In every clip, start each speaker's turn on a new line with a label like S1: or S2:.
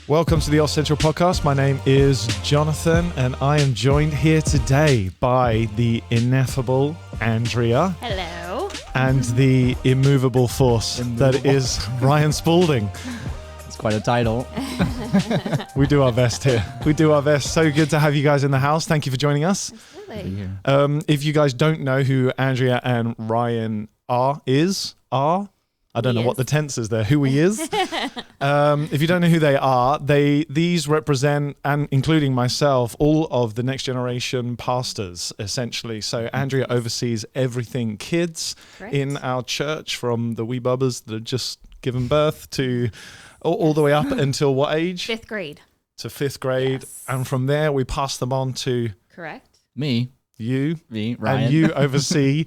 S1: Welcome to the Oz Central podcast. My name is Jonathan, and I am joined here today by the ineffable Andrea.
S2: Hello.
S1: And the immovable force that is Ryan Spaulding.
S3: It's quite a title.
S1: We do our best here. We do our best. So good to have you guys in the house. Thank you for joining us.
S2: Absolutely.
S1: If you guys don't know who Andrea and Ryan are, I don't know what the tense is there, who he is. If you don't know who they are, these represent, and including myself, all of the next generation pastors, essentially. So Andrea oversees everything kids in our church, from the wee bubbers that have just given birth to all the way up until what age?
S2: Fifth grade.
S1: To fifth grade. Yes. And from there, we pass them on to...
S2: Correct.
S3: Me,
S1: Ryan.
S3: and
S1: you oversee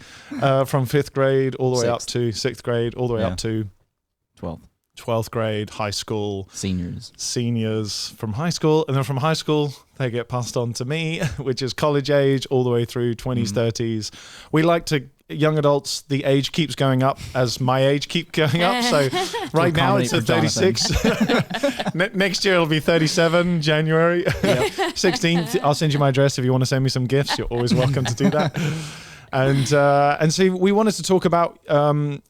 S1: from fifth grade all the way up to sixth grade, all the way up to 12th grade, high school. Seniors from high school. And then from high school, they get passed on to me, which is college age, all the way through 20s, 30s. We like to, young adults, the age keeps going up as my age keeps going up. So right now it's at 36. Next year it'll be 37, January. 16th. I'll send you my address if you want to send me some gifts. You're always welcome to do that. And so we wanted to talk about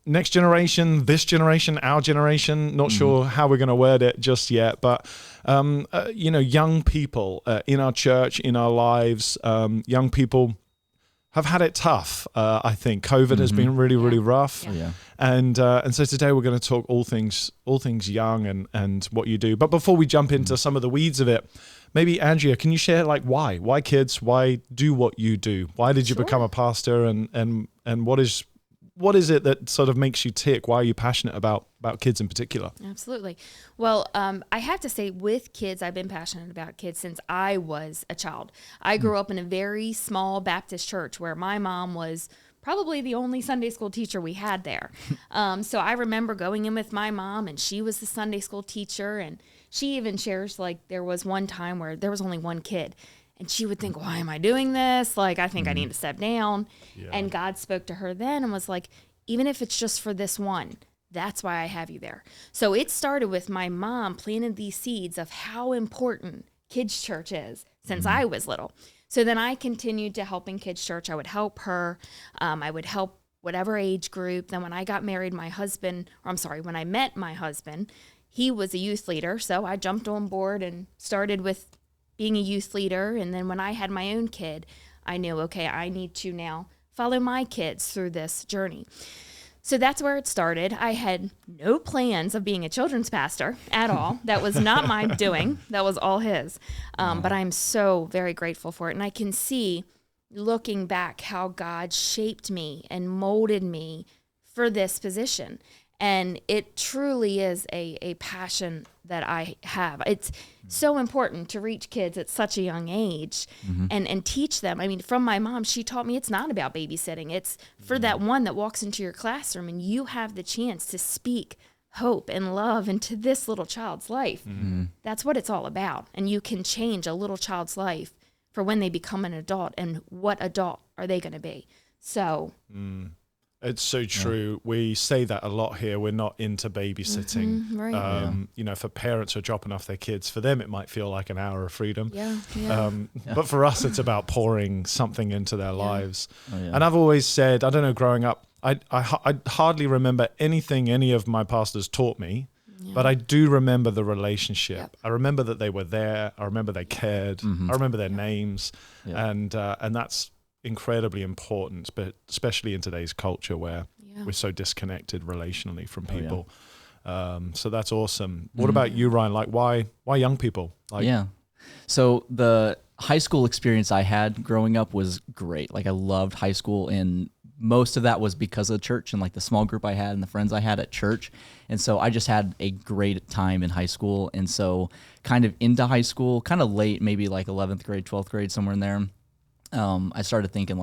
S1: next generation, this generation, our generation. Not sure how we're going to word it just yet, but young people in our church, in our lives, young people have had it tough. I think COVID has been really, really rough. And so today we're going to talk all things young and what you do. But before we jump into some of the weeds of it, maybe Andrea, can you share why kids? Why do what you do? Why did you become a pastor? And what is it that sort of makes you tick? Why are you passionate about kids in particular?
S2: Absolutely. Well, I have to say, with kids, I've been passionate about kids since I was a child. I grew up in a very small Baptist church where my mom was probably the only Sunday school teacher we had there. So I remember going in with my mom, and she was the Sunday school teacher, and she even shares, there was one time where there was only one kid, and she would think, why am I doing this? I think I need to step down. Yeah. And God spoke to her then and was like, even if it's just for this one, that's why I have you there. So it started with my mom planting these seeds of how important kids' church is since I was little. So then I continued to help in kids' church. I would help her. I would help whatever age group. Then when I got married, when I met my husband, he was a youth leader. So I jumped on board and started with being a youth leader. And then when I had my own kid, I knew, okay, I need to now follow my kids through this journey. So that's where it started. I had no plans of being a children's pastor at all. That was not my doing. That was all his. But I'm so very grateful for it. And I can see, looking back, how God shaped me and molded me for this position. And it truly is a passion that I have. It's so important to reach kids at such a young age and teach them. I mean, from my mom, she taught me it's not about babysitting. It's for that one that walks into your classroom and you have the chance to speak hope and love into this little child's life. That's what it's all about. And you can change a little child's life for when they become an adult, and what adult are they going to be? So...
S1: It's so true. Yeah. We say that a lot here. We're not into babysitting.
S2: Right.
S1: For parents who are dropping off their kids, for them it might feel like an hour of freedom.
S2: Yeah.
S1: But for us, it's about pouring something into their lives. And I've always said, I don't know, growing up, I hardly remember anything any of my pastors taught me, but I do remember the relationship. Yep. I remember that they were there. I remember they cared. I remember their names, and that's incredibly important, but especially in today's culture where we're so disconnected relationally from people. So that's awesome. What about you, Ryan? Why young people?
S3: So the high school experience I had growing up was great. I loved high school, and most of that was because of church and the small group I had and the friends I had at church. And so I just had a great time in high school. And so kind of into high school, kind of late, maybe 11th grade, 12th grade, somewhere in there, I started thinking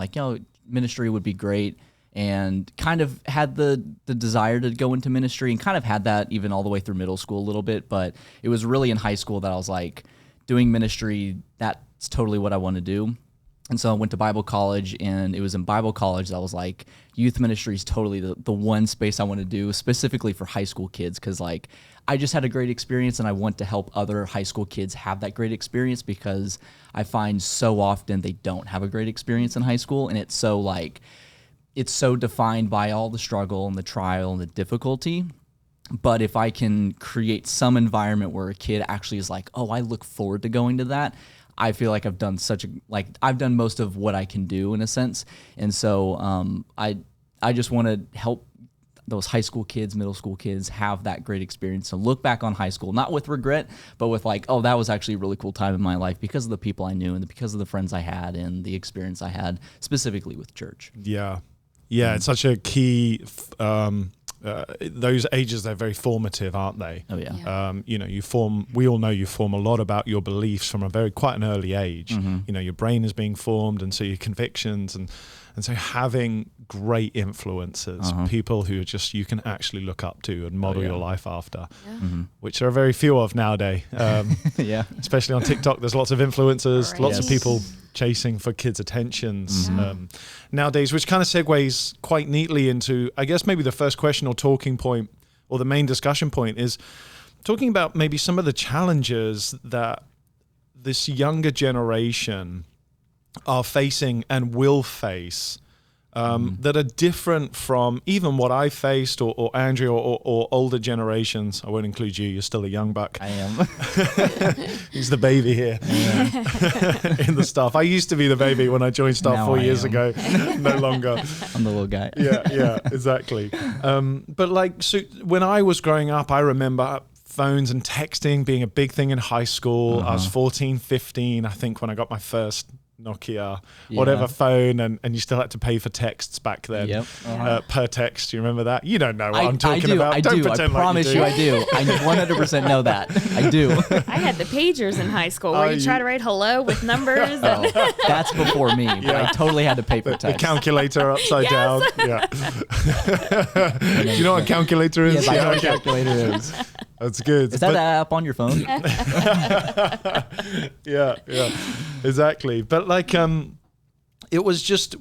S3: ministry would be great, and kind of had the desire to go into ministry, and kind of had that even all the way through middle school a little bit. But it was really in high school that I was doing ministry, that's totally what I want to do. And so I went to Bible college, and it was in Bible college that I was like, youth ministry is totally the one space I want to do, specifically for high school kids, because like I just had a great experience, and I want to help other high school kids have that great experience, because I find so often they don't have a great experience in high school, and it's so defined by all the struggle and the trial and the difficulty. But if I can create some environment where a kid actually is like, oh, I look forward to going to that, I feel like I've done I've done most of what I can do in a sense. And so I just want to help those high school kids, middle school kids have that great experience. So look back on high school, not with regret, but with like, oh, that was actually a really cool time in my life because of the people I knew and because of the friends I had and the experience I had specifically with church.
S1: Yeah. Yeah. It's such a key, those ages, they're very formative, aren't they?
S3: Oh yeah.
S1: We all know you form a lot about your beliefs from quite an early age. Your brain is being formed, and so your convictions, and so having great influences, people who you can actually look up to and model your life after, which there are very few of nowadays.
S3: Yeah.
S1: Especially on TikTok, there's lots of influencers, lots of people chasing for kids' attentions nowadays, which kind of segues quite neatly into, I guess, maybe the first question or talking point or the main discussion point is talking about maybe some of the challenges that this younger generation are facing and will face that are different from even what I faced or Andrea or older generations. I won't include you. You're still a young buck.
S3: I am.
S1: He's the baby here in the staff. I used to be the baby when I joined staff 4 years ago. No longer.
S3: I'm the little guy.
S1: Yeah, exactly. But so when I was growing up, I remember phones and texting being a big thing in high school. I was 14, 15, I think, when I got my first Nokia, whatever phone, and you still had to pay for texts back then. Per text. You remember that? You don't know what I'm talking about.
S3: I do. I promise you I do. I 100% know that. I do.
S2: I had the pagers in high school where you try to write hello with numbers.
S3: That's before me, but I totally had to pay for text.
S1: The calculator upside down. Yeah. Do you know what a calculator is?
S3: Yes, I know what a calculator is.
S1: That's good.
S3: Is that app on your phone?
S1: Yeah, exactly. But it was just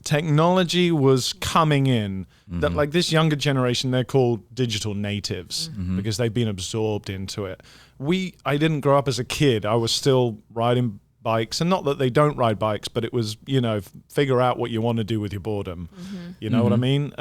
S1: technology was coming in that this younger generation, they're called digital natives because they've been absorbed into it. I didn't grow up as a kid. I was still riding bikes, and not that they don't ride bikes, but it was, figure out what you want to do with your boredom. You know what I mean?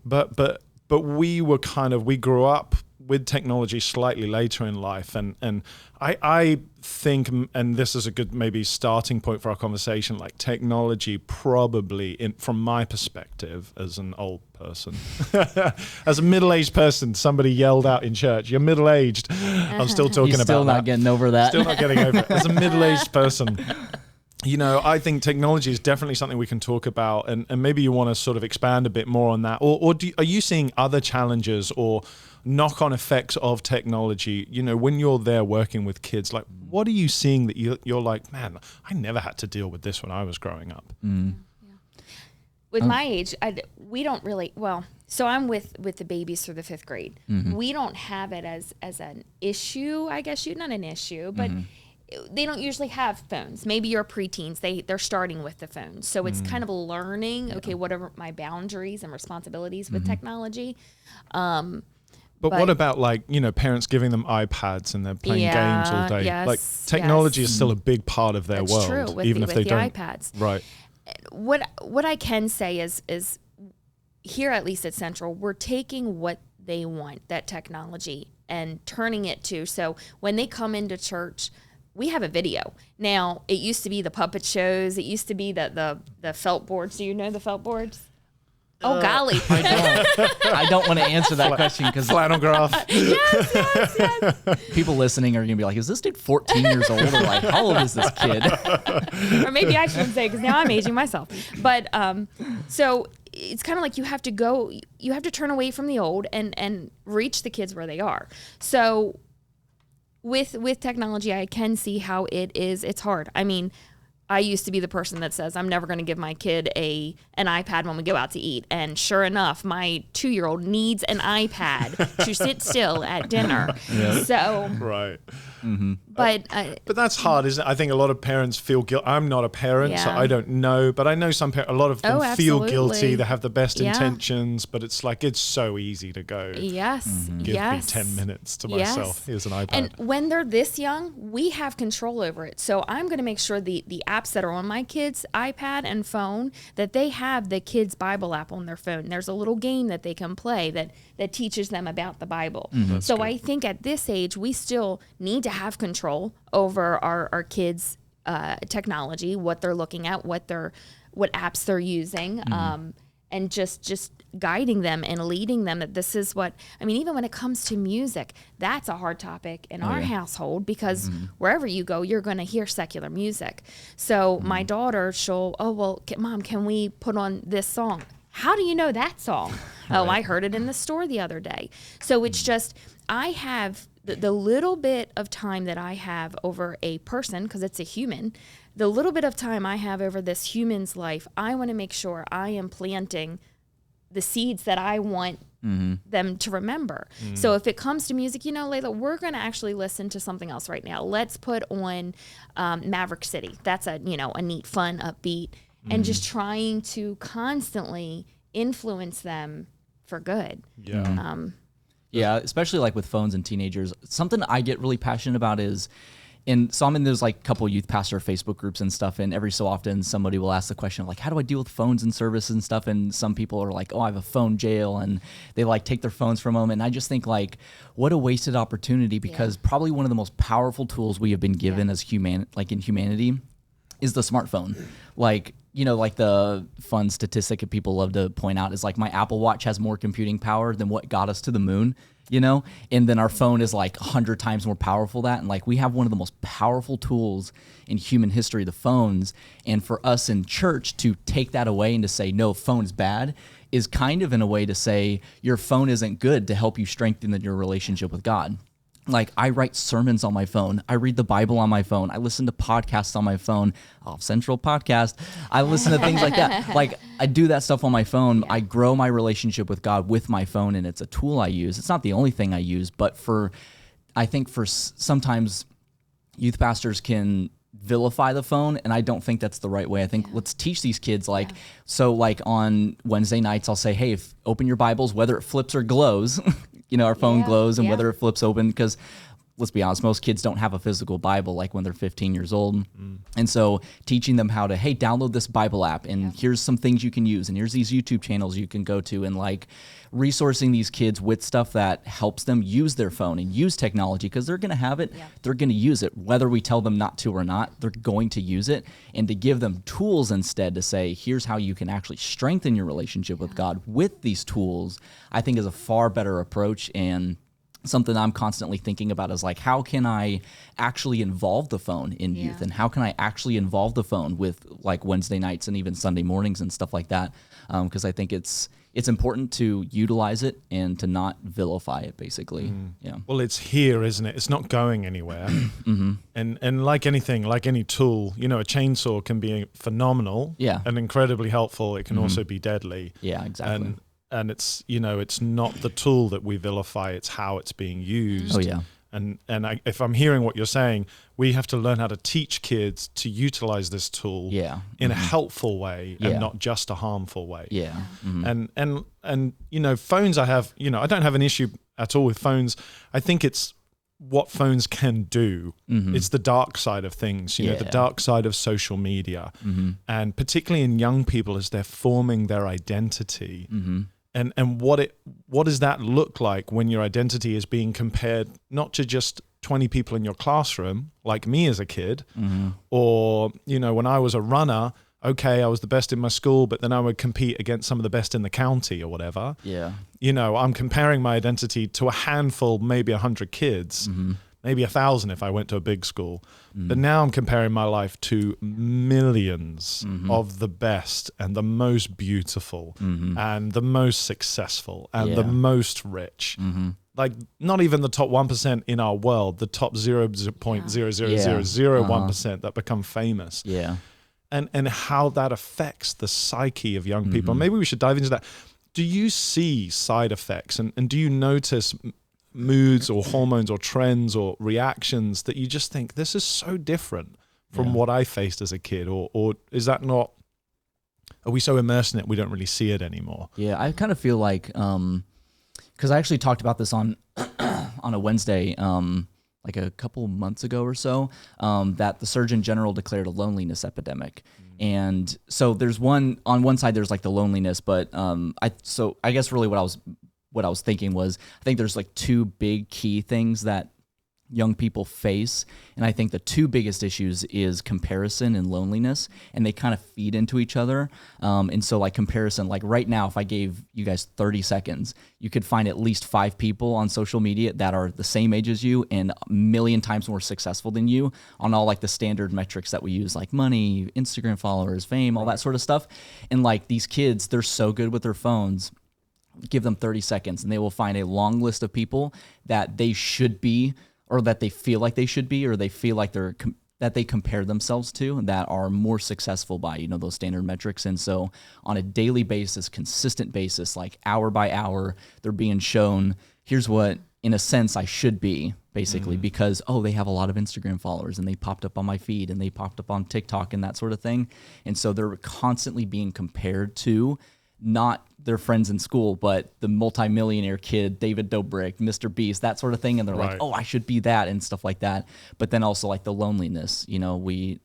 S1: But we grew up with technology slightly later in life. And I think, and this is a good maybe starting point for our conversation, like technology probably, from my perspective as an old person, as a middle-aged person, somebody yelled out in church, "You're middle-aged." I'm still talking about that.
S3: Still not getting over that.
S1: Still not getting over it. As a middle-aged person, I think technology is definitely something we can talk about, and maybe you want to sort of expand a bit more on that. Or are you seeing other challenges or knock-on effects of technology, when you're there working with kids? Like, what are you seeing that you're like, man, I never had to deal with this when I was growing up?
S2: With my age, we don't really, so I'm with the babies through the 5th grade. We don't have it as an issue, I guess. Not an issue, but they don't usually have phones. Maybe you're preteens. They're starting with the phones. So it's kind of learning, okay, what are my boundaries and responsibilities with technology?
S1: But what about parents giving them iPads and they're playing games all day?
S2: Yes,
S1: technology is still a big part of their world,
S2: true,
S1: even if they don't.
S2: iPads.
S1: Right.
S2: What I can say is here, at least at Central, we're taking what they want, that technology, and turning it to, so when they come into church, we have a video. Now, it used to be the puppet shows. It used to be the felt boards. Do you know the felt boards? Oh, golly.
S3: I don't want to answer that question because
S1: flannel graph.
S2: Yes.
S3: People listening are going to be like, is this dude 14 years old? Or like, how old is this kid?
S2: Or maybe I shouldn't say, because now I'm aging myself. But so it's kind of like you have to turn away from the old and reach the kids where they are. So with technology, I can see how it's hard. I mean, I used to be the person that says, I'm never going to give my kid an iPad when we go out to eat. And sure enough, my 2-year-old needs an iPad to sit still at dinner. Yeah. So,
S1: right.
S2: But
S1: that's hard, isn't it? I think a lot of parents feel guilt. I'm not a parent, so I don't know. But I know a lot of them feel guilty. They have the best intentions, but it's like it's so easy to go.
S2: Yes,
S1: give me 10 minutes to myself. Here's an iPad.
S2: And when they're this young, we have control over it. So I'm going to make sure the apps that are on my kids' iPad and phone, that they have the kids' Bible app on their phone. There's a little game that they can play that teaches them about the Bible. So good. I think at this age, we still need to have control over our kids' technology, what they're looking at, what apps they're using, and just guiding them and leading them that this is what, I mean, even when it comes to music, that's a hard topic in our household because wherever you go, you're going to hear secular music. So my daughter, Mom, can we put on this song? How do you know that song? Oh, I heard it in the store the other day. So it's just, I have the little bit of time that I have over a person, because it's a human, the little bit of time I have over this human's life, I want to make sure I am planting the seeds that I want them to remember. So if it comes to music, Layla, we're going to actually listen to something else right now. Let's put on Maverick City. That's a neat, fun, upbeat, and just trying to constantly influence them for good.
S1: Yeah.
S3: Yeah, especially like with phones and teenagers. Something I get really passionate about is, so I'm in those like couple youth pastor Facebook groups and stuff, and every so often somebody will ask the question of like, how do I deal with phones and service and stuff? And some people are like, oh, I have a phone jail, and they like take their phones from them. And I just think like, what a wasted opportunity, because probably one of the most powerful tools we have been given as in humanity is the smartphone. Like, like the fun statistic that people love to point out is like my Apple Watch has more computing power than what got us to the moon, and then our phone is like 100 times more powerful than that. And like we have one of the most powerful tools in human history, the phones. And for us in church to take that away and to say, no, phone is bad, is kind of in a way to say your phone isn't good to help you strengthen your relationship with God. Like I write sermons on my phone. I read the Bible on my phone. I listen to podcasts on my phone. Off Central podcast. I listen to things like that. Like I do that stuff on my phone. I grow my relationship with God with my phone, and it's a tool I use. It's not the only thing I use, but I think sometimes youth pastors can vilify the phone, and I don't think that's the right way. I think let's teach these kids so like on Wednesday nights I'll say, hey, open your Bibles, whether it flips or glows. Our phone glows, and whether it flips open, because let's be honest, most kids don't have a physical Bible like when they're 15 years old. And so teaching them how to, hey, download this Bible app, and here's some things you can use, and here's these YouTube channels you can go to, and like resourcing these kids with stuff that helps them use their phone and use technology, because they're going to have it, they're going to use it, whether we tell them not to or not, they're going to use it. And to give them tools instead to say, here's how you can actually strengthen your relationship with God with these tools, I think is a far better approach. And something I'm constantly thinking about is like, how can I actually involve the phone in youth, and how can I actually involve the phone with like Wednesday nights and even Sunday mornings and stuff like that? Because I think it's important to utilize it and to not vilify it, basically. Yeah.
S1: Well, it's here, isn't it? It's not going anywhere. And like anything, like any tool, a chainsaw can be phenomenal and incredibly helpful. It can also be deadly.
S3: Yeah, exactly.
S1: And it's, it's not the tool that we vilify, it's how it's being used.
S3: Oh, yeah.
S1: And if I'm hearing what you're saying, we have to learn how to teach kids to utilize this tool in a helpful way and not just a harmful way.
S3: Yeah.
S1: And phones I don't have an issue at all with phones. I think it's what phones can do. It's the dark side of things, the dark side of social media. And particularly in young people as they're forming their identity. And what does that look like when your identity is being compared not to just 20 people in your classroom, like me as a kid, or, when I was a runner, okay, I was the best in my school, but then I would compete against some of the best in the county or whatever.
S3: Yeah.
S1: I'm comparing my identity to a handful, maybe 100 kids, maybe 1,000 if I went to a big school. But now I'm comparing my life to millions of the best and the most beautiful and the most successful and the most rich. Like not even the top 1% in our world, the top 0.00001% that become famous.
S3: Yeah.
S1: And how that affects the psyche of young people. Maybe we should dive into that. Do you see side effects and do you notice moods or hormones or trends or reactions that you just think, this is so different from what I faced as a kid? Or is that not, are we so immersed in it we don't really see it anymore?
S3: Yeah, I kind of feel like, because I actually talked about this on on a Wednesday, like a couple months ago or so, that the Surgeon General declared a loneliness epidemic. And so there's on one side there's like the loneliness, but I guess really what I was thinking was, I think there's like two big key things that young people face, and I think the two biggest issues is comparison and loneliness, and they kind of feed into each other. And so like comparison, like right now, if I gave you guys 30 seconds, you could find at least 5 people on social media that are the same age as you and a million times more successful than you on all like the standard metrics that we use, like money, Instagram followers, fame, all that sort of stuff. And like these kids, they're so good with their phones. Give them 30 seconds and they will find a long list of people that they should be, or that they feel like they should be, or they feel like that they compare themselves to, that are more successful by, those standard metrics. And so on a daily basis, consistent basis, like hour by hour, they're being shown, here's what, in a sense, I should be, basically, because, they have a lot of Instagram followers and they popped up on my feed and they popped up on TikTok and that sort of thing. And so they're constantly being compared to not their friends in school, but the multimillionaire kid, David Dobrik, Mr. Beast, that sort of thing. And they're like, I should be that and stuff like that. But then also like the loneliness, we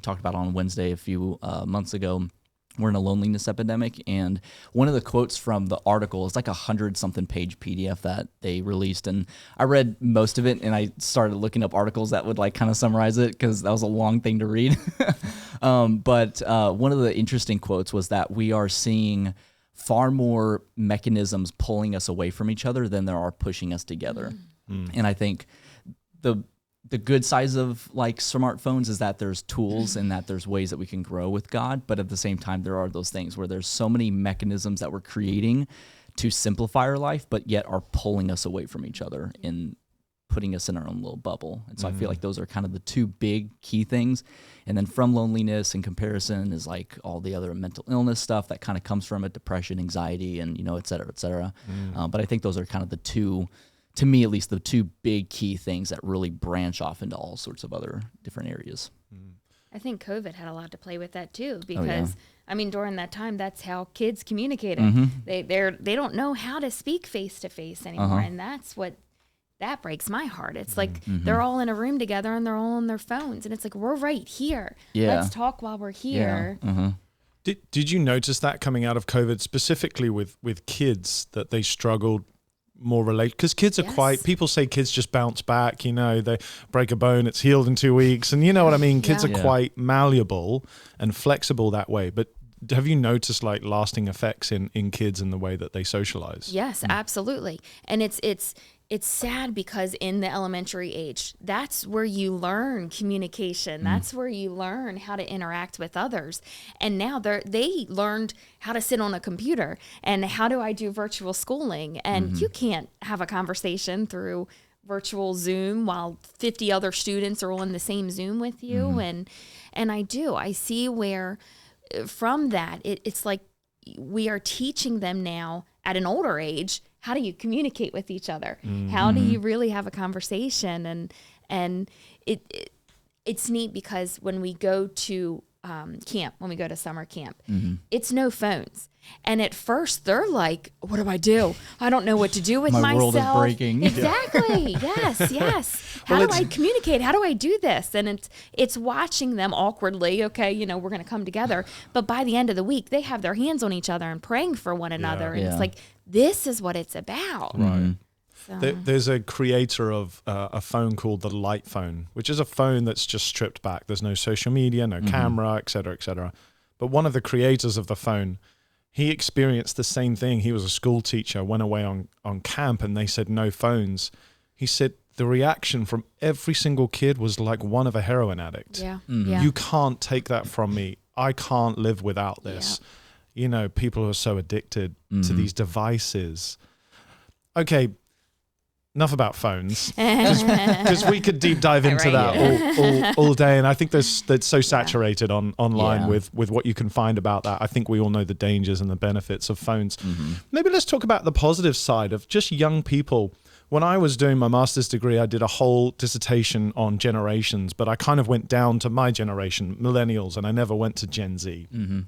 S3: talked about on Wednesday a few months ago, we're in a loneliness epidemic. And one of the quotes from the article is like 100-something page PDF that they released. And I read most of it and I started looking up articles that would like kind of summarize it, because that was a long thing to read. But one of the interesting quotes was that we are seeing far more mechanisms pulling us away from each other than there are pushing us together. And I think the good sides of like smartphones is that there's tools and that there's ways that we can grow with God. But at the same time, there are those things where there's so many mechanisms that we're creating to simplify our life, but yet are pulling us away from each other and putting us in our own little bubble. And so I feel like those are kind of the two big key things. And then from loneliness and comparison is like all the other mental illness stuff that kind of comes from it, depression, anxiety, and, et cetera, et cetera. But I think those are kind of the two, to me at least, the two big key things that really branch off into all sorts of other different areas.
S2: I think COVID had a lot to play with that too, because during that time, that's how kids communicated. They don't know how to speak face to face anymore, and that breaks my heart. It's like they're all in a room together and they're all on their phones, and it's like, we're right here. Let's talk while we're here.
S1: Did you notice that coming out of COVID, specifically with kids, that they struggled more because kids are quite, people say kids just bounce back, they break a bone, it's healed in 2 weeks, and you know what I mean? Kids are quite malleable and flexible that way. But have you noticed like lasting effects in kids in the way that they socialize?
S2: Yes, absolutely. And it's sad because in the elementary age, that's where you learn communication. That's where you learn how to interact with others. And now they learned how to sit on a computer and how do I do virtual schooling. And you can't have a conversation through virtual Zoom while 50 other students are on the same Zoom with you. And I see where from that, it's like we are teaching them now at an older age, how do you communicate with each other? How do you really have a conversation? And it's neat because when we go to camp, when we go to summer camp, it's no phones. And at first they're like, what do I do? I don't know what to do with myself.
S3: My world is breaking.
S2: Exactly. Yes. How do I communicate? How do I do this? And it's watching them awkwardly. Okay, we're going to come together. But by the end of the week, they have their hands on each other and praying for one another. And it's like, this is what it's about.
S1: Right. So. There's a creator of a phone called the Light Phone, which is a phone that's just stripped back. There's no social media, no camera, et cetera, et cetera. But one of the creators of the phone, he experienced the same thing. He was a school teacher, went away on camp, and they said no phones. He said the reaction from every single kid was like one of a heroin addict.
S2: Yeah.
S1: You can't take that from me. I can't live without this. People are so addicted to these devices. Okay, enough about phones, because we could deep dive into that all day. And I think that's so saturated online with what you can find about that. I think we all know the dangers and the benefits of phones. Maybe let's talk about the positive side of just young people. when I was doing my master's degree, I did a whole dissertation on generations, but I kind of went down to my generation, millennials, and I never went to Gen Z. Mm-hmm.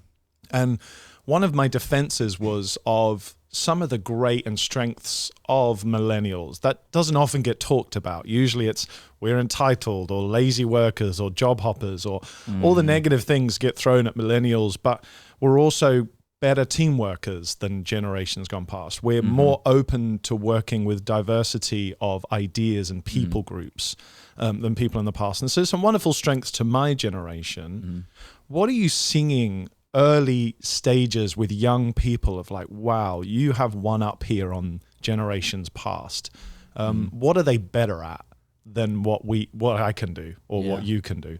S1: And one of my defenses was of some of the great and strengths of millennials that doesn't often get talked about. Usually it's we're entitled or lazy workers or job hoppers or all the negative things get thrown at millennials, but we're also better team workers than generations gone past. We're more open to working with diversity of ideas and people groups than people in the past. And so some wonderful strengths to my generation. What are you seeing early stages with young people of like, wow, you have one up here on generations past? What are they better at than what I can do or what you can do?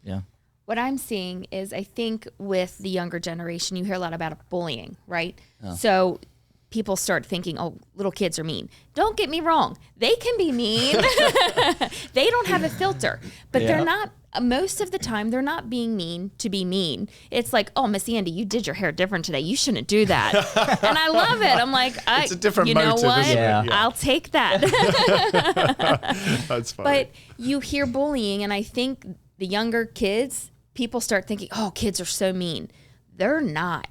S3: Yeah.
S2: What I'm seeing is, I think with the younger generation, you hear a lot about bullying, right? Oh. So people start thinking, oh, little kids are mean. Don't get me wrong. They can be mean. They don't have a filter, but they're not. Most of the time, they're not being mean to be mean. It's like, oh, Miss Andy, you did your hair different today. You shouldn't do that. And I love it. I'm like,
S1: it's a different
S2: you know
S1: motive,
S2: what?
S1: isn't it? Yeah.
S2: I'll take that.
S1: That's funny.
S2: But you hear bullying, and I think the younger kids, people start thinking, oh, kids are so mean. They're not.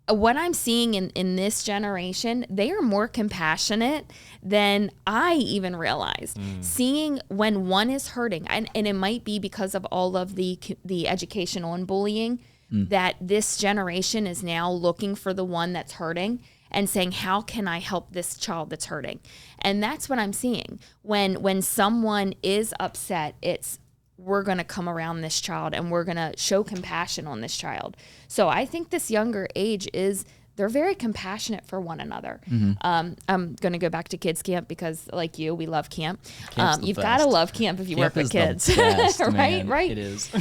S2: What I'm seeing in this generation, they are more compassionate than I even realized. Seeing when one is hurting, and it might be because of all of the education on bullying, that this generation is now looking for the one that's hurting and saying, how can I help this child that's hurting? And that's what I'm seeing. When someone is upset, it's, we're going to come around this child and we're going to show compassion on this child. So I think this younger age they're very compassionate for one another. I'm going to go back to kids camp because, like you, we love camp. You've got to love camp if you work with kids.
S3: Best,
S2: right?
S3: It is.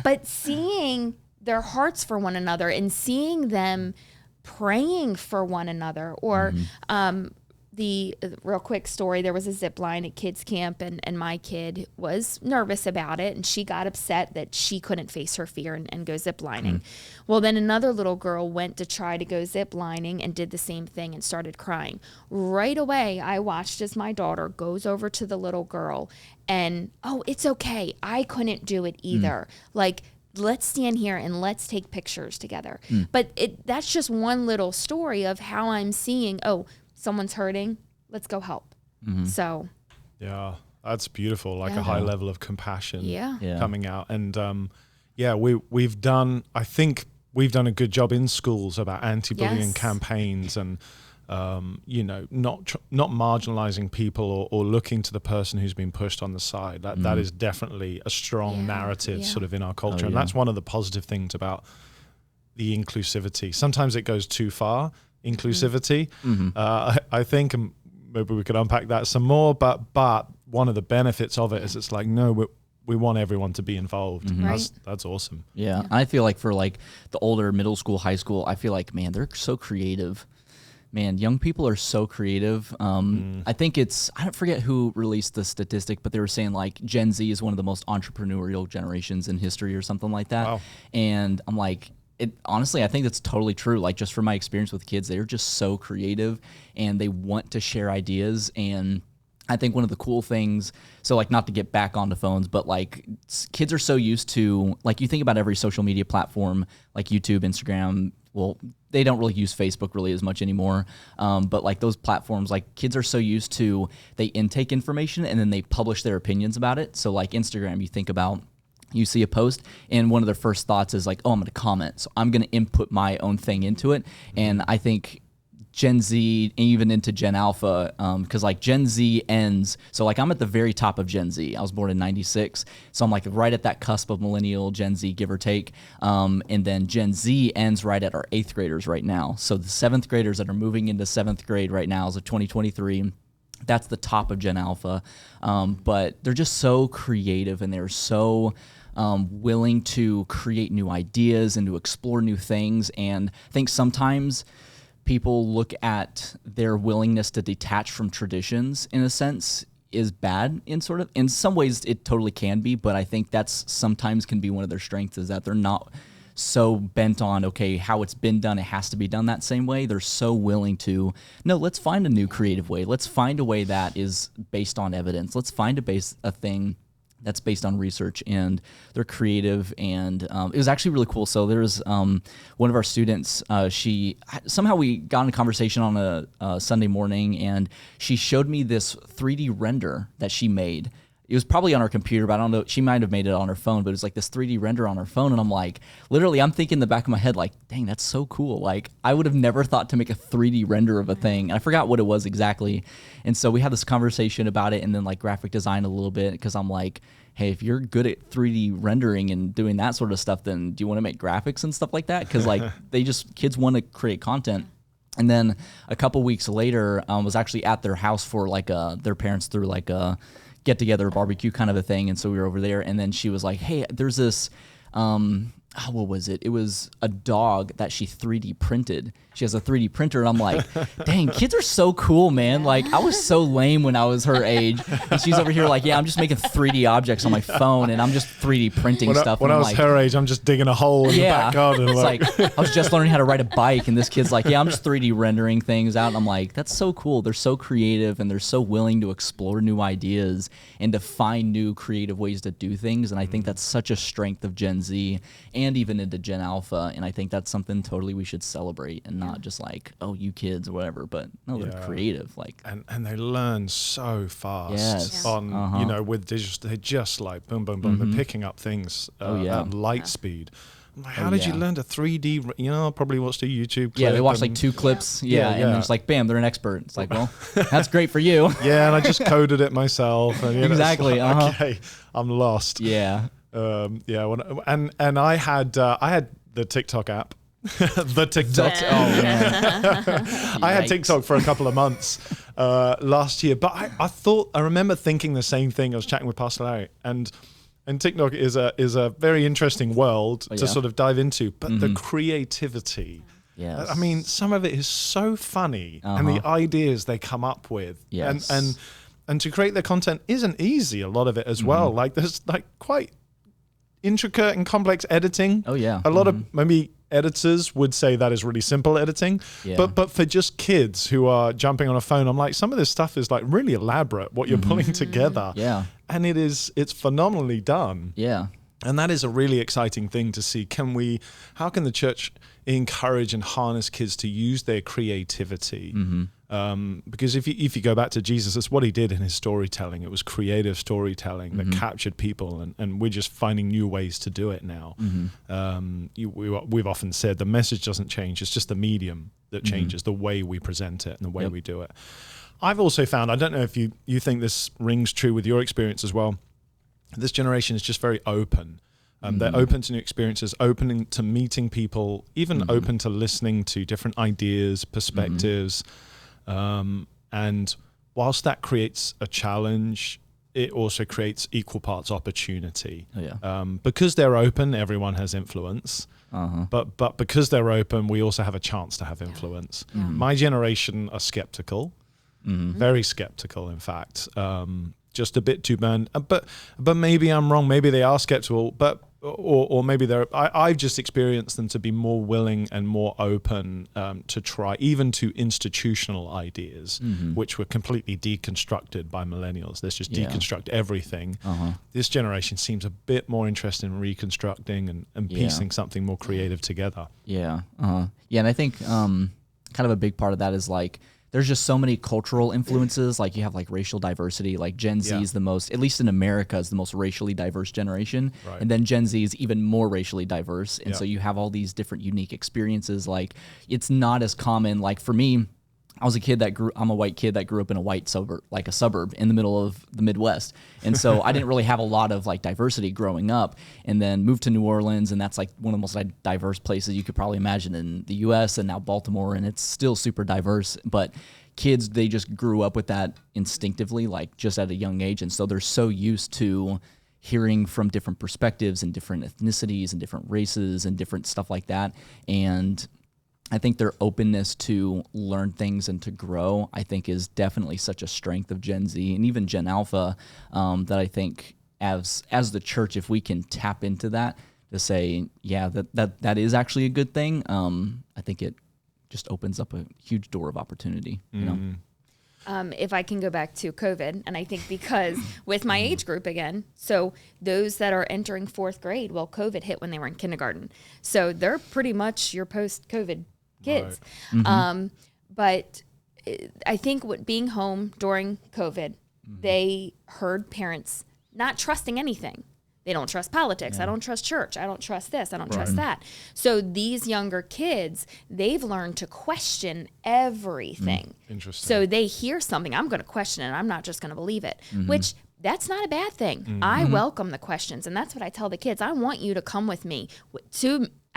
S2: But seeing their hearts for one another and seeing them praying for one another, or the real quick story, there was a zip line at kids camp, and my kid was nervous about it, and she got upset that she couldn't face her fear and go zip lining. Well, then another little girl went to try to go zip lining and did the same thing and started crying. Right away, I watched as my daughter goes over to the little girl and, oh, it's okay. I couldn't do it either. Like, let's stand here and let's take pictures together. But that's just one little story of how I'm seeing, oh, someone's hurting, let's go help. So
S1: yeah, that's beautiful. Like a high level of compassion coming out. And I think we've done a good job in schools about anti-bullying campaigns and not marginalizing people or looking to the person who's been pushed on the side. That is definitely a strong narrative sort of in our culture. And that's one of the positive things about the inclusivity. Sometimes it goes too far, inclusivity. I think, and maybe we could unpack that some more, but one of the benefits of it is it's like, no, we want everyone to be involved. That's awesome.
S3: Yeah. I feel like for like the older middle school, high school, I feel like, man, they're so creative. Man, young people are so creative. I think I don't forget who released the statistic, but they were saying like Gen Z is one of the most entrepreneurial generations in history or something like that. Wow. And I'm like, honestly, I think that's totally true. Like, just from my experience with kids, they're just so creative and they want to share ideas. And I think one of the cool things, so like, not to get back onto phones, but like kids are so used to, like, you think about every social media platform, like YouTube, Instagram. Well, they don't really use Facebook really as much anymore. But like those platforms, like kids are so used to, they intake information and then they publish their opinions about it. So like Instagram, you see a post and one of their first thoughts is like, oh, I'm going to comment. So I'm going to input my own thing into it. And I think Gen Z, even into Gen Alpha, because like Gen Z ends, so like I'm at the very top of Gen Z. I was born in 96, so I'm like right at that cusp of millennial, Gen Z, give or take. And then Gen Z ends right at our 8th graders right now. So the 7th graders that are moving into 7th grade right now is of 2023. That's the top of Gen Alpha. But they're just so creative and they're so willing to create new ideas and to explore new things. And I think sometimes people look at their willingness to detach from traditions in a sense is bad in some ways it totally can be, but I think that's sometimes can be one of their strengths, is that they're not so bent on, okay, how it's been done, it has to be done that same way. They're so willing to, no, let's find a new creative way. Let's find a way that is based on evidence. Let's find a thing that's based on research, and they're creative. And it was actually really cool. So there's one of our students, somehow we got in a conversation on a Sunday morning, and she showed me this 3D render that she made. It was probably on her computer, but I don't know. She might have made it on her phone, but it was like this 3D render on her phone. And I'm like, literally, I'm thinking in the back of my head, like, dang, that's so cool. Like, I would have never thought to make a 3D render of a thing. And I forgot what it was exactly. And so we had this conversation about it, and then like graphic design a little bit, because I'm like, hey, if you're good at 3D rendering and doing that sort of stuff, then do you want to make graphics and stuff like that? Because like kids want to create content. And then a couple weeks later, was actually at their house for like their parents threw like a get together barbecue kind of a thing, and so we were over there, and then she was like, hey, there's this what was it? It was a dog that she 3D printed. She has a 3D printer, and I'm like, dang, kids are so cool, man. Like, I was so lame when I was her age, and she's over here like, yeah, I'm just making 3D objects on my phone, and I'm just 3D printing stuff.
S1: When I was her age, I'm just digging a hole in the back garden.
S3: It's like, I was just learning how to ride a bike, and this kid's like, yeah, I'm just 3D rendering things out, and I'm like, that's so cool. They're so creative, and they're so willing to explore new ideas and to find new creative ways to do things, and I think that's such a strength of Gen Z and even into Gen Alpha, and I think that's something totally we should celebrate, and not just like, oh, you kids or whatever, but no, they're creative, like,
S1: and they learn so fast.
S3: Yes.
S1: On you know, with digital, they're just like boom, boom, boom. They're picking up things at light speed. I'm like, how did you learn to 3D? You know, I probably watched a YouTube clip.
S3: Yeah, they watched like 2 clips. Yeah, and it's like, bam, they're an expert. It's like, well, that's great for you.
S1: Yeah, and I just coded it myself. And,
S3: exactly.
S1: Like, okay, I'm lost.
S3: Yeah.
S1: And I had the TikTok app. The TikTok.
S3: Oh man.
S1: I had TikTok for a couple of months last year, but I remember thinking the same thing. I was chatting with Pastor Larry, and TikTok is a very interesting world to sort of dive into, but the creativity.
S3: Yes.
S1: I mean, some of it is so funny, and the ideas they come up with, and to create their content isn't easy. A lot of it as well. Like there's like quite intricate and complex editing.
S3: Oh yeah.
S1: A lot of maybe editors would say that is really simple editing, but for just kids who are jumping on a phone, I'm like, some of this stuff is like really elaborate, what you're pulling together.
S3: Yeah.
S1: And it's phenomenally done.
S3: Yeah.
S1: And that is a really exciting thing to see. How can the church encourage and harness kids to use their creativity? Because if you go back to Jesus, that's what he did in his storytelling. It was creative storytelling that captured people, and we're just finding new ways to do it now. We've often said the message doesn't change; it's just the medium that changes, the way we present it and the way we do it. I've also found, I don't know if you think this rings true with your experience as well, this generation is just very open. They're open to new experiences, open to meeting people, even open to listening to different ideas, perspectives. And whilst that creates a challenge, it also creates equal parts opportunity. Because they're open, everyone has influence. But because they're open, we also have a chance to have influence. My generation are skeptical, very skeptical, in fact. Just a bit too burned. But maybe I'm wrong. Maybe they are skeptical, or maybe I've just experienced them to be more willing and more open to try, even to institutional ideas, which were completely deconstructed by millennials. Let's just deconstruct everything. This generation seems a bit more interested in reconstructing and piecing something more creative together.
S3: Yeah. Yeah, and I think kind of a big part of that is like, there's just so many cultural influences. Like you have like racial diversity, like Gen Z is the most, at least in America, is the most racially diverse generation. Right. And then Gen Z is even more racially diverse. And so you have all these different unique experiences. Like it's not as common. Like for me, I'm a white kid that grew up in a white suburb, like a suburb in the middle of the Midwest. And so I didn't really have a lot of like diversity growing up, and then moved to New Orleans. And that's like one of the most diverse places you could probably imagine in the US, and now Baltimore. And it's still super diverse, but kids, they just grew up with that instinctively, like just at a young age. And so they're so used to hearing from different perspectives and different ethnicities and different races and different stuff like that. And I think their openness to learn things and to grow, I think, is definitely such a strength of Gen Z and even Gen Alpha, that I think as the church, if we can tap into that, to say, yeah, that is actually a good thing. I think it just opens up a huge door of opportunity, you know?
S2: If I can go back to COVID, and I think because with my age group again, so those that are entering 4th grade, well, COVID hit when they were in kindergarten. So they're pretty much your post-COVID kids. Right. But I think being home during COVID, they heard parents not trusting anything. They don't trust politics. I don't trust church. I don't trust this. I don't trust that. So these younger kids, they've learned to question everything.
S1: Interesting.
S2: So they hear something, I'm going to question it. I'm not just going to believe it, which that's not a bad thing. I welcome the questions. And that's what I tell the kids. I want you to come with me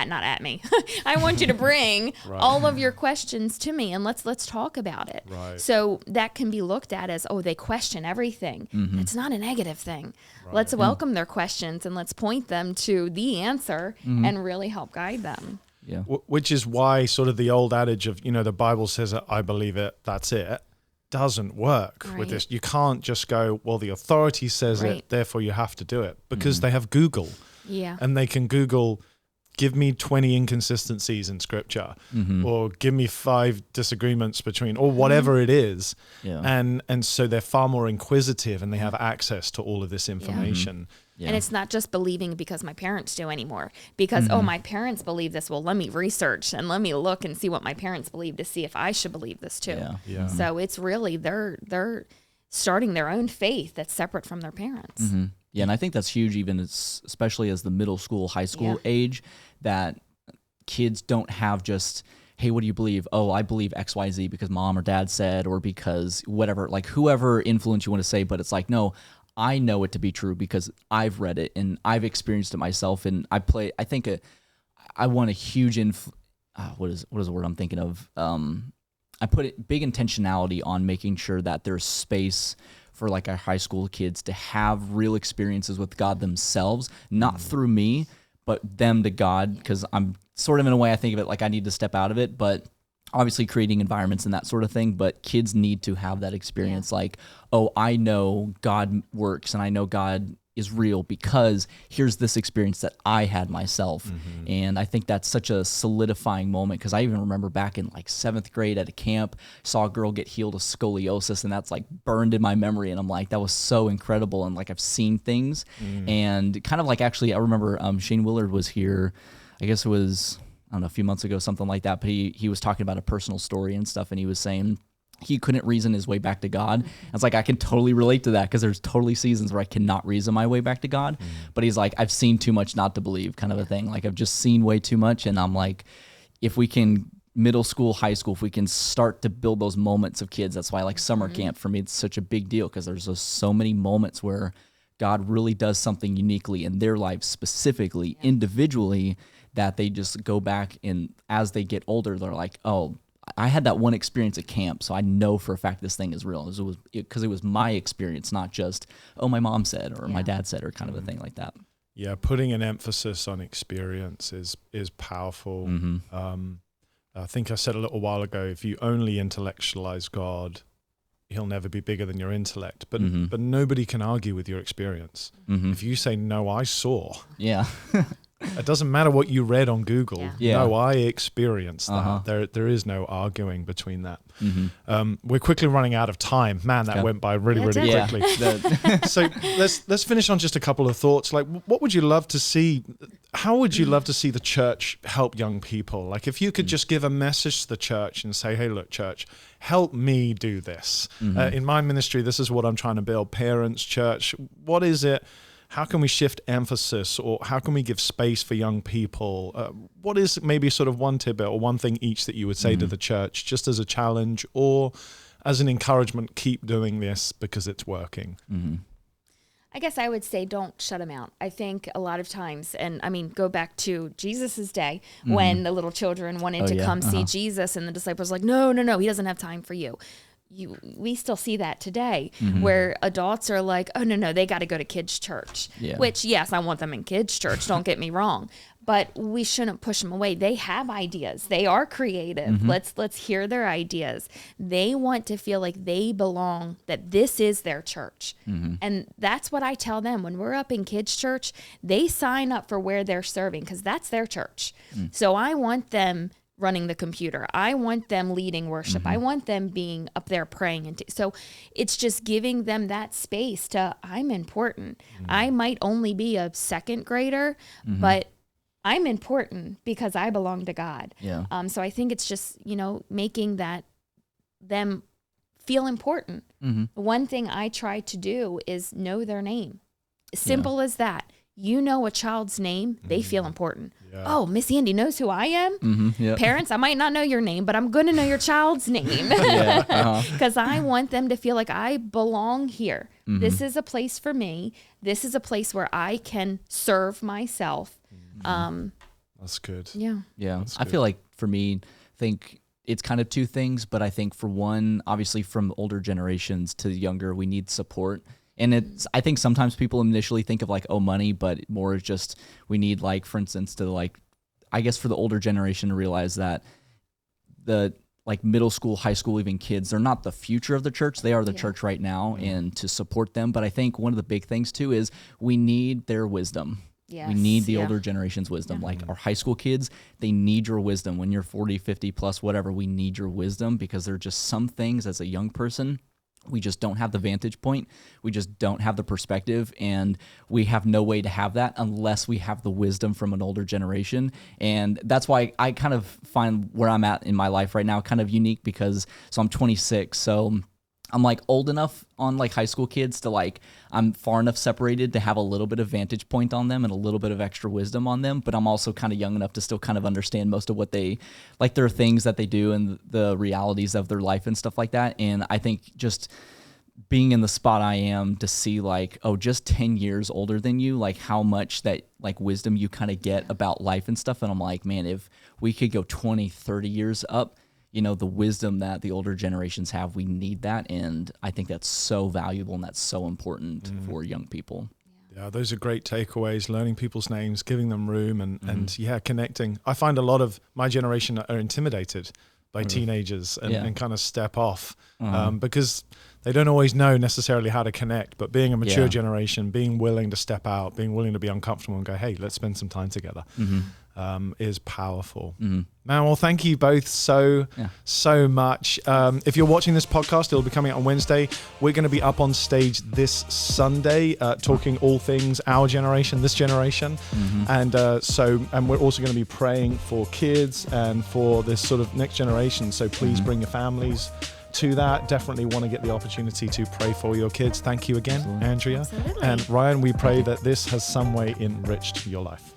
S2: not at me. I want you to bring all of your questions to me and let's talk about it.
S1: Right.
S2: So that can be looked at as, they question everything. It's not a negative thing. Right. Let's welcome their questions and let's point them to the answer and really help guide them.
S3: Yeah.
S1: Which is why sort of the old adage of, the Bible says, I believe it, that's it, doesn't work with this. You can't just go, well, the authority says it, therefore you have to do it, because they have Google.
S2: Yeah.
S1: And they can Google, give me 20 inconsistencies in scripture, or give me 5 disagreements between, or whatever it is.
S3: Yeah.
S1: And so they're far more inquisitive and they have access to all of this information.
S2: Yeah. And it's not just believing because my parents do anymore, because, my parents believe this. Well, let me research and let me look and see what my parents believe to see if I should believe this too.
S1: Yeah.
S2: So it's really, they're starting their own faith that's separate from their parents.
S3: Yeah, and I think that's huge, even especially as the middle school, high school age, that kids don't have just, hey, what do you believe? Oh, I believe X, Y, Z because mom or dad said, or because whatever, like whoever influence you want to say, but it's like, no, I know it to be true because I've read it and I've experienced it myself, and I want a huge, what is the word I'm thinking of? I put big intentionality on making sure that there's space for like our high school kids to have real experiences with God themselves, not through me, but them to God, because I'm sort of in a way I think of it like I need to step out of it, but obviously creating environments and that sort of thing, but kids need to have that experience like, oh, I know God works and I know God is real because here's this experience that I had myself. And I think that's such a solidifying moment, because I even remember back in like 7th grade at a camp, saw a girl get healed of scoliosis, and that's like burned in my memory, and I'm like, that was so incredible, and like I've seen things. And kind of like, actually I remember Shane Willard was here, I guess it was, I don't know, a few months ago, something like that, but he was talking about a personal story and stuff, and he was saying he couldn't reason his way back to God. I was like, I can totally relate to that, because there's totally seasons where I cannot reason my way back to God. But he's like, I've seen too much not to believe, kind of a thing. Like I've just seen way too much. And I'm like, if we can, middle school, high school, if we can start to build those moments of kids, that's why like summer camp for me, it's such a big deal, because there's just so many moments where God really does something uniquely in their lives, specifically, individually, that they just go back, and as they get older, they're like, oh, I had that one experience at camp, so I know for a fact this thing is real. Because it was my experience, not just, oh, my mom said or my dad said, or kind of a thing like that.
S1: Yeah, putting an emphasis on experience is powerful. I think I said a little while ago, if you only intellectualize God, he'll never be bigger than your intellect. But nobody can argue with your experience. If you say, no, I saw.
S3: Yeah.
S1: It doesn't matter what you read on Google.
S3: Yeah.
S1: No, I experienced that. There is no arguing between that. We're quickly running out of time. Man, that went by really quickly. So let's finish on just a couple of thoughts. Like, what would you love to see? How would you love to see the church help young people? Like, if you could just give a message to the church and say, hey, look, church, help me do this. In my ministry, this is what I'm trying to build. Parents, church, what is it? How can we shift emphasis, or how can we give space for young people? What is maybe sort of one tidbit or one thing each that you would say to the church, just as a challenge or as an encouragement, keep doing this because it's working?
S2: I guess I would say don't shut them out. I think a lot of times, and I mean, go back to Jesus's day when the little children wanted to come see Jesus, and the disciples were like, no, he doesn't have time for you. We still see that today, where adults are like, oh, no, they got to go to kids' church, which, yes, I want them in kids' church, don't get me wrong. but we shouldn't push them away. They have ideas. They are creative. Let's hear their ideas. They want to feel like they belong, that this is their church. And that's what I tell them. When we're up in kids' church, they sign up for where they're serving because that's their church. So I want them running the computer. I want them leading worship. I want them being up there praying. And so it's just giving them that space to, I'm important. I might only be a second grader, but I'm important because I belong to God.
S3: Yeah.
S2: So I think it's just, making that them feel important. One thing I try to do is know their name. Simple as that. You know a child's name, they feel important. Yeah. Oh, Miss Andy knows who I am. Yep. Parents, I might not know your name, but I'm going to know your child's name because I want them to feel like I belong here. This is a place for me. This is a place where I can serve myself.
S1: That's good.
S2: Yeah.
S3: Yeah. I feel like for me, think it's kind of two things, but I think for one, obviously from older generations to younger, we need support. And I think sometimes people initially think of like, money, but more is just, we need like, for instance, to I guess for the older generation to realize that the middle school, high school, even kids, they're not the future of the church. They are the church right now, and to support them. But I think one of the big things too is we need their wisdom. Yes. We need the older generation's wisdom. Like our high school kids, they need your wisdom. When you're 40, 50 plus, whatever, we need your wisdom because there are just some things as a young person we just don't have the vantage point. We just don't have the perspective, and we have no way to have that unless we have the wisdom from an older generation. And that's why I kind of find where I'm at in my life right now kind of unique because, so I'm 26, so I'm old enough on high school kids to I'm far enough separated to have a little bit of vantage point on them and a little bit of extra wisdom on them, but I'm also kind of young enough to still kind of understand most of what they their things that they do and the realities of their life and stuff like that. And I think just being in the spot I am to see just 10 years older than you, how much that wisdom you kind of get about life and stuff. And I'm man, if we could go 20, 30 years up, the wisdom that the older generations have, we need that. And I think that's so valuable and that's so important for young people.
S1: Yeah, those are great takeaways, learning people's names, giving them room and connecting. I find a lot of my generation are intimidated by teenagers and kind of step off because they don't always know necessarily how to connect. But being a mature generation, being willing to step out, being willing to be uncomfortable and go, hey, let's spend some time together. Is powerful. Man, well, thank you both so much. If you're watching this podcast, it'll be coming out on Wednesday. We're going to be up on stage this Sunday talking all things our generation, this generation. And we're also going to be praying for kids and for this sort of next generation. So please bring your families to that. Definitely want to get the opportunity to pray for your kids. Thank you again, Andrea.
S2: Absolutely.
S1: And Ryan, we pray that this has some way enriched your life.